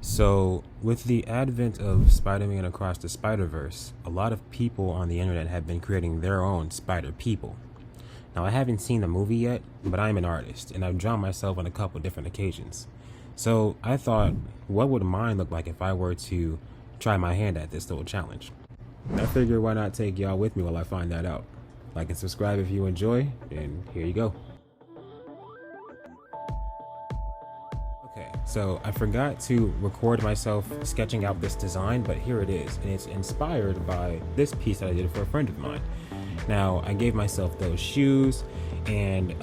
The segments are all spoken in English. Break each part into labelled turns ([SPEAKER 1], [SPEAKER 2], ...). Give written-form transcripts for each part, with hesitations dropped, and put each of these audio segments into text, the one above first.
[SPEAKER 1] So, with the advent of Spider-Man Across the Spider-Verse, a lot of people on the internet have been creating their own Spider People. Now, I haven't seen the movie yet, but I'm an artist, and I've drawn myself on a couple different occasions. So, I thought, what would mine look like if I were to try my hand at this little challenge? I figured why not take y'all with me while I find that out. Like and subscribe if you enjoy, and here you go. Okay, so I forgot to record myself sketching out this design, but here it is, and it's inspired by this piece that I did for a friend of mine. Now, I gave myself those shoes, and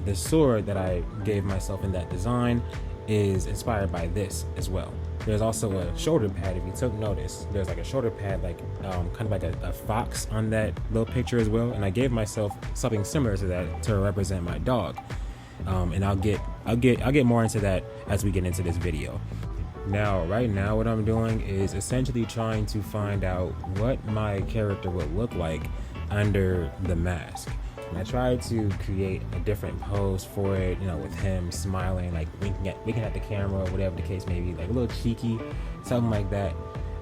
[SPEAKER 1] the sword that I gave myself in that design is inspired by this as well. There's also a shoulder pad. If you took notice, there's like a shoulder pad, like kind of like a fox on that little picture as well, and I gave myself something similar to that to represent my dog. And I'll get more into that as we get into this video. Now, right now, what I'm doing is essentially trying to find out what my character would look like under the mask. And I tried to create a different pose for it, with him smiling, like winking at the camera, whatever the case may be, like a little cheeky, something like that,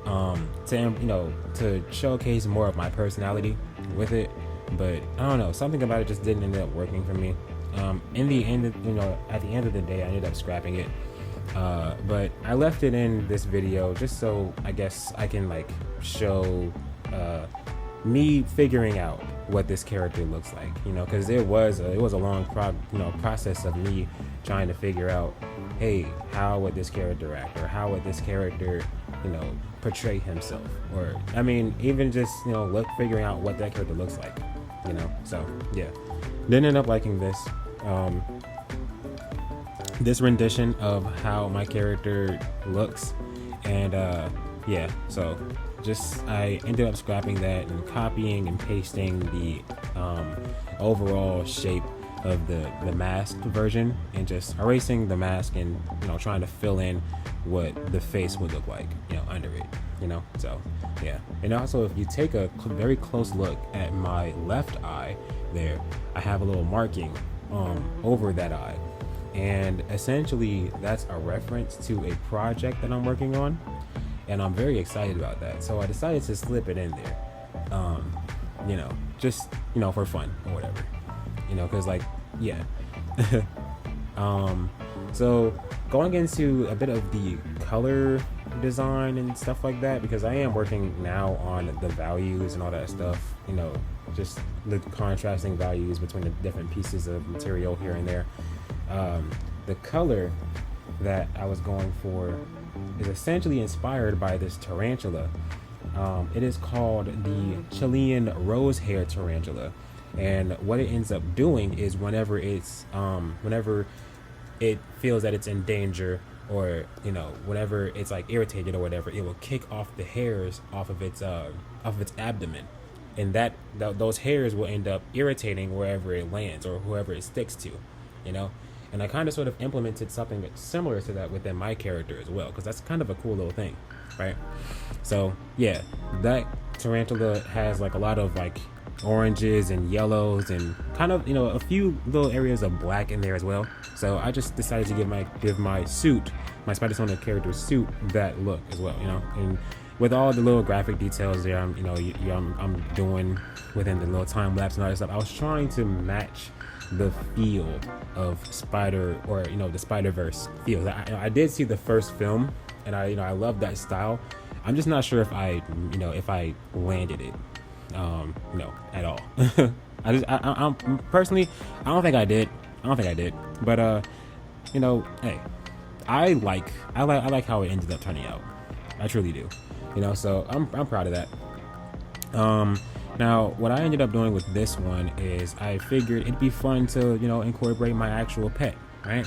[SPEAKER 1] to showcase more of my personality with it. But I don't know, something about it just didn't end up working for me. In the end, at the end of the day, I ended up scrapping it. But I left it in this video just so I guess I can show me figuring out what this character looks like, because it was a long process of me trying to figure out, hey, how would this character act, or how would this character portray himself, or I mean even just figuring out what that character looks like, so yeah, didn't end up liking this rendition of how my character looks, and yeah, so I ended up scrapping that and copying and pasting the overall shape of the mask version, and just erasing the mask and trying to fill in what the face would look like under it, so yeah. And also, if you take a very close look at my left eye there, I have a little marking over that eye, and essentially that's a reference to a project that I'm working on, and I'm very excited about that. So I decided to slip it in there, just for fun or whatever, because yeah. So going into a bit of the color design and stuff like that, because I am working now on the values and all that stuff, just the contrasting values between the different pieces of material here and there. The color that I was going for is essentially inspired by this tarantula. It is called the Chilean rose hair tarantula, and what it ends up doing is whenever it feels that it's in danger, or whenever it's irritated or whatever, it will kick off the hairs off of its abdomen, and those hairs will end up irritating wherever it lands or whoever it sticks to, and I kind of sort of implemented something that's similar to that within my character as well, because that's kind of a cool little thing, right? So yeah, that tarantula has a lot of oranges and yellows and kind of a few little areas of black in there as well. So I just decided to give my suit, my Spidersona character suit, that look as well, and with all the little graphic details there, I'm doing within the little time lapse and all that stuff. I was trying to match the feel of the Spider-Verse feels. I did see the first film, and I love that style. I'm just not sure if I landed it at all. I'm personally, I don't think I did, but hey, I like how it ended up turning out. I truly do, so I'm proud of that. Now, what I ended up doing with this one is I figured it'd be fun to, incorporate my actual pet, right?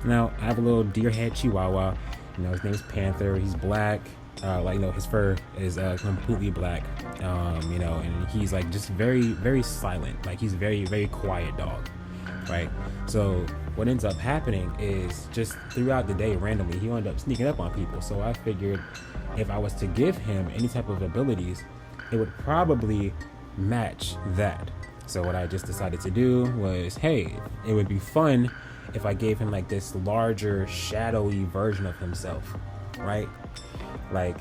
[SPEAKER 1] Now, I have a little deer head chihuahua, his name's Panther, he's black, his fur is completely black, and he's just very, very silent, he's very, very quiet dog, right? So what ends up happening is just throughout the day, randomly, he'll end up sneaking up on people. So I figured if I was to give him any type of abilities, it would probably match that. So what I just decided to do was, hey, it would be fun if I gave him this larger, shadowy version of himself, right? Like,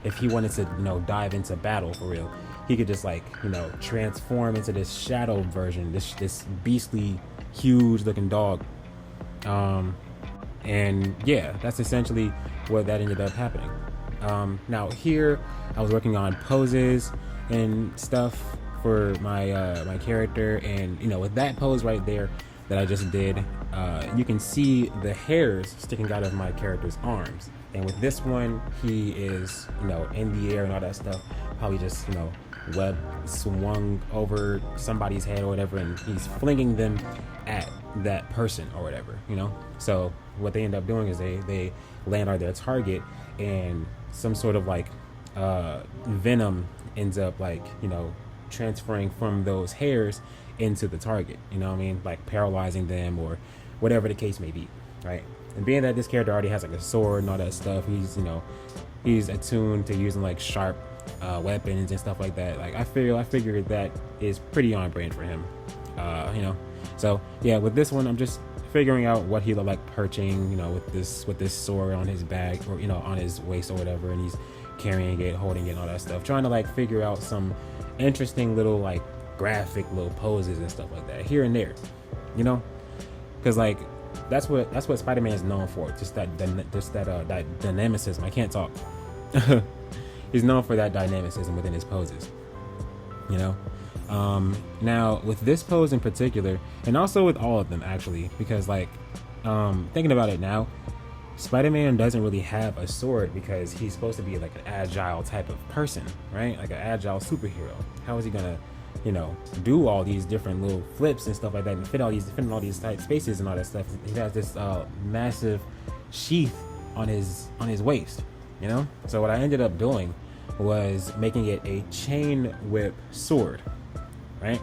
[SPEAKER 1] if he wanted to, dive into battle for real, he could just like, transform into this shadow version, this beastly, huge looking dog. And yeah, that's essentially what that ended up happening. Now here, I was working on poses and stuff for my my character, and with that pose right there that I just did, you can see the hairs sticking out of my character's arms. And with this one, he is, in the air and all that stuff, probably just, web swung over somebody's head or whatever, and he's flinging them at that person or whatever, So what they end up doing is they land on their target, and some sort of like venom ends up like, transferring from those hairs into the target, like paralyzing them or whatever the case may be, right? And being that this character already has like a sword and all that stuff, he's attuned to using like sharp weapons and stuff like that. Like I figured that is pretty on brand for him, So yeah, with this one, I'm just figuring out what he looked like perching, with this sword on his back or on his waist or whatever, and he's carrying it, holding it, and all that stuff. Trying to like figure out some interesting little like graphic little poses and stuff like that here and there, because like that's what Spider-Man is known for. Just that dynamicism. I can't talk. He's known for that dynamicism within his poses. Now with this pose in particular, and also with all of them actually, because like thinking about it now, Spider-Man doesn't really have a sword because he's supposed to be like an agile type of person, right? Like an agile superhero. How is he gonna do all these different little flips and stuff like that, and fit in all these tight spaces and all that stuff? He has this massive sheath on his waist, So what I ended up doing was making it a chain whip sword, right?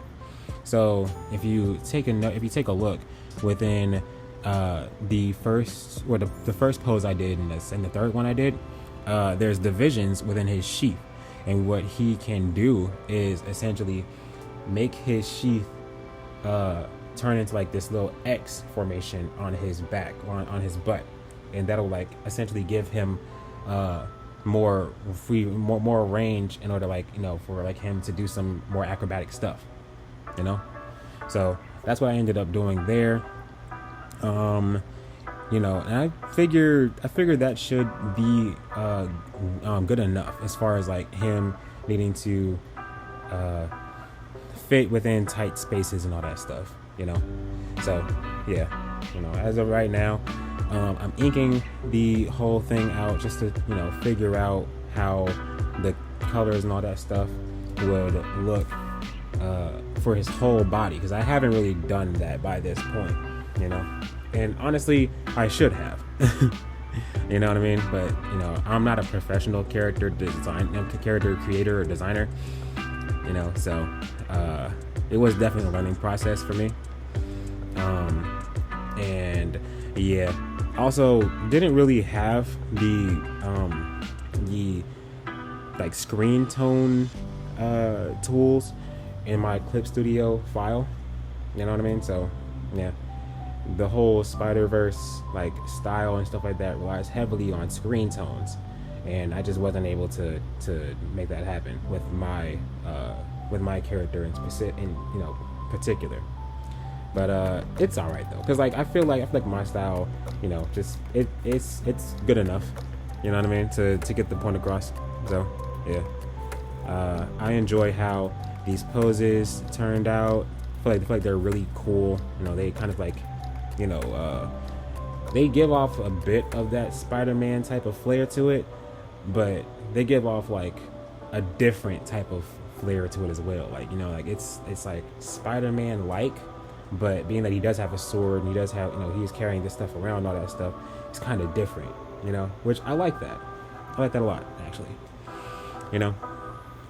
[SPEAKER 1] So if you take a look within the first pose I did and the third one I did, there's divisions within his sheath, and what he can do is essentially make his sheath turn into like this little X formation on his back, on his butt, and that'll like essentially give him more range in order for like him to do some more acrobatic stuff, so that's what I ended up doing there. And I figured that should be good enough as far as like him needing to fit within tight spaces and all that stuff, So yeah, as of right now, I'm inking the whole thing out just to figure out how the colors and all that stuff would look for his whole body, because I haven't really done that by this point, and honestly I should have. You know what I mean? But I'm not a professional character creator or designer, so it was definitely a learning process for me. And yeah, also didn't really have the like screen tone tools in my Clip Studio file, you know what I mean? So yeah, the whole Spider-Verse like style and stuff like that relies heavily on screen tones, and I just wasn't able to make that happen with my character in particular. But it's all right though, because like I feel like my style, just it's good enough, you know what I mean, to get the point across. So yeah, I enjoy how these poses turned out. I feel like they're really cool. They kind of like, they give off a bit of that Spider-Man type of flair to it, but they give off like a different type of flair to it as well. Like, like it's like Spider-Man like, but being that he does have a sword and he does have, he's carrying this stuff around, all that stuff, it's kind of different, which I like that. I like that a lot, actually.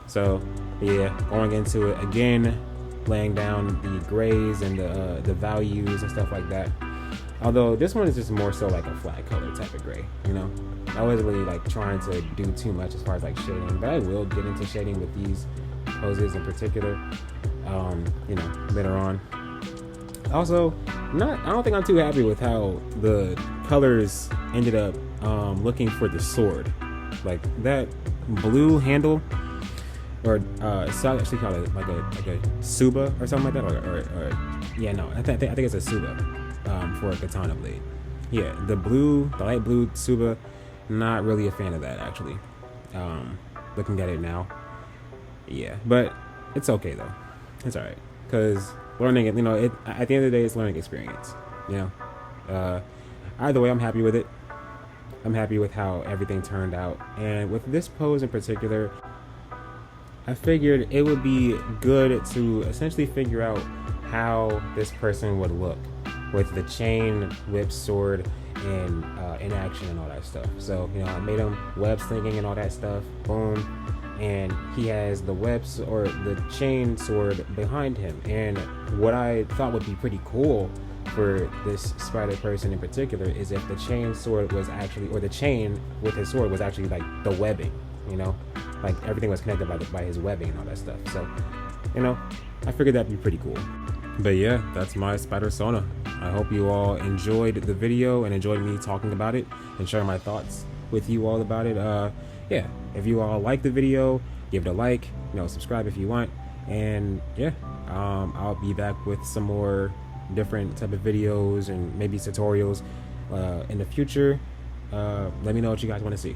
[SPEAKER 1] So yeah, going into it again, laying down the grays and the values and stuff like that. Although this one is just more so like a flat color type of gray, I wasn't really like trying to do too much as far as like shading, but I will get into shading with these poses in particular, later on. Also, I don't think I'm too happy with how the colors ended up looking for the sword, like that blue handle, or it's actually called like a suba or something like that, or yeah, no, I think it's a suba for a katana blade. Yeah, the light blue suba, not really a fan of that actually. Looking at it now, yeah, but it's okay though. It's all right, because learning it, at the end of the day, it's learning experience. Either way, I'm happy with it. I'm happy with how everything turned out, and with this pose in particular, I figured it would be good to essentially figure out how this person would look with the chain, whip, sword, and in action and all that stuff. So, I made him web slinging and all that stuff. Boom. And he has the webs or the chain sword behind him. And what I thought would be pretty cool for this spider person in particular is if the chain sword was actually, or the chain with his sword was actually like the webbing, like everything was connected by his webbing and all that stuff. So, I figured that'd be pretty cool. But yeah, that's my Spidersona. I hope you all enjoyed the video and enjoyed me talking about it and sharing my thoughts with you all about it. Yeah, if you all like the video, give it a like, subscribe if you want. And yeah, I'll be back with some more different type of videos and maybe tutorials in the future. Let me know what you guys want to see,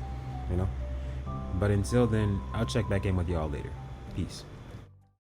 [SPEAKER 1] But until then, I'll check back in with y'all later. Peace.